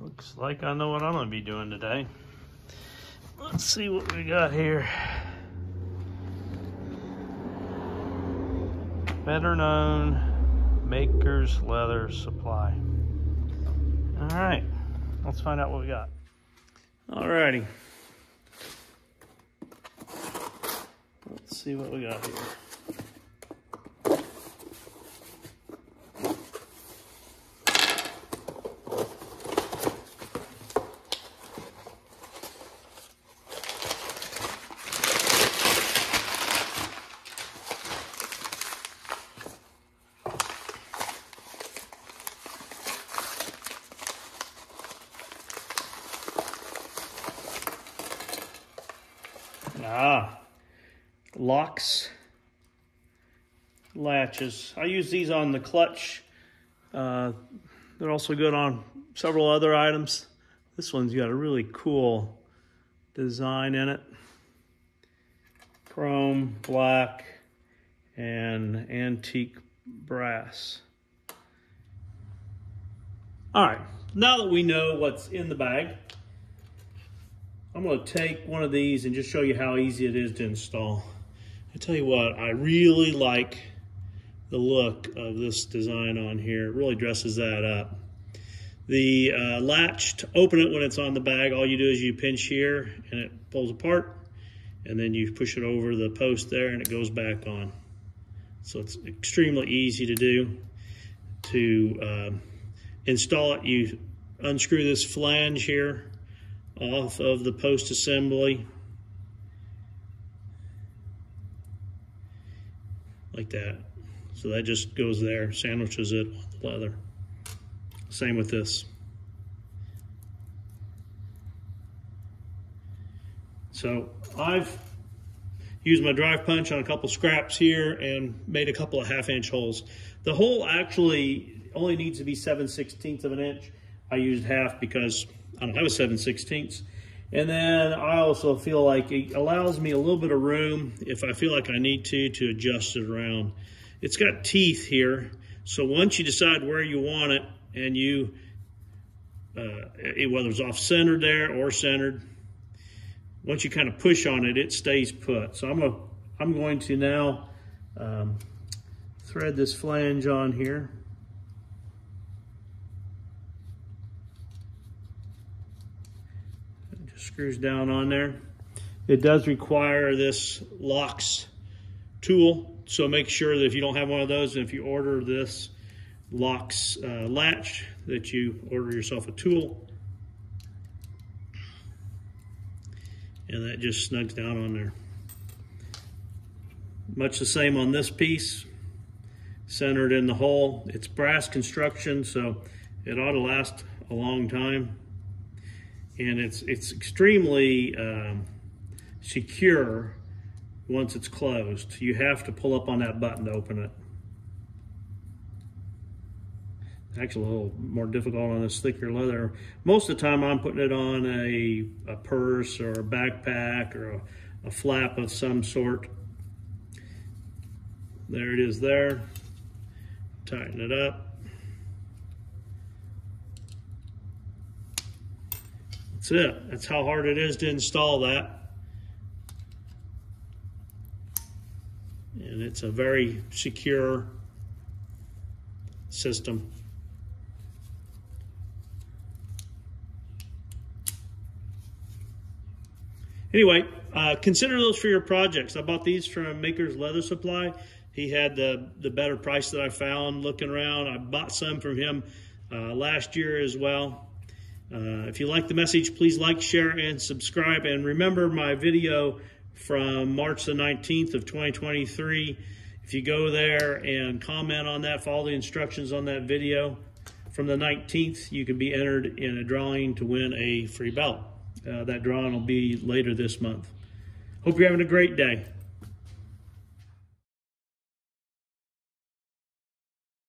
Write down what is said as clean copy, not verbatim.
Looks like I know what I'm gonna be doing today. Let's see what we got here. Better known Maker's Leather Supply. All right, let's find out what we got. All righty. Let's see what we got here. Loxx latches. I use these on the clutch. They're also good on several other items. This one's got a really cool design in it. Chrome, black, and antique brass. All right, now that we know what's in the bag, I'm going to take one of these and just show you how easy it is to install. I tell you what, I really like the look of this design on here. It really dresses that up. The latch, to open it when it's on the bag, all you do is you pinch here and it pulls apart, and then you push it over the post there and it goes back on. So it's extremely easy to do. To install it, you unscrew this flange here off of the post assembly, like that. So that just goes there, sandwiches it on the leather. Same with this. So I've used my drive punch on a couple scraps here and made a couple of 1/2-inch holes. The hole actually only needs to be 7/16 of an inch. I used half because I don't have a 7/16. And then I also feel like it allows me a little bit of room if I feel like I need to adjust it around. It's got teeth here, so once you decide where you want it, and you, whether it's off-centered there or centered, once you kind of push on it, it stays put. So I'm going to now thread this flange on here. Screws down on there. It does require this Loxx tool, so make sure that if you don't have one of those, and if you order this Loxx latch, that you order yourself a tool, and that just snugs down on there. Much the same on this piece, centered in the hole. It's brass construction, so it ought to last a long time. And it's extremely secure once it's closed. You have to pull up on that button to open it. Actually a little more difficult on this thicker leather. Most of the time I'm putting it on a purse or a backpack or a flap of some sort. There it is there. Tighten it up. That's it. That's how hard it is to install that. And it's a very secure system. Anyway, consider those for your projects. I bought these from Maker's Leather Supply. He had the better price that I found looking around. I bought some from him last year as well. If you like the message, please like, share, and subscribe. And remember my video from March the 19th of 2023. If you go there and comment on that, follow the instructions on that video from the 19th, you can be entered in a drawing to win a free belt. That drawing will be later this month. Hope you're having a great day.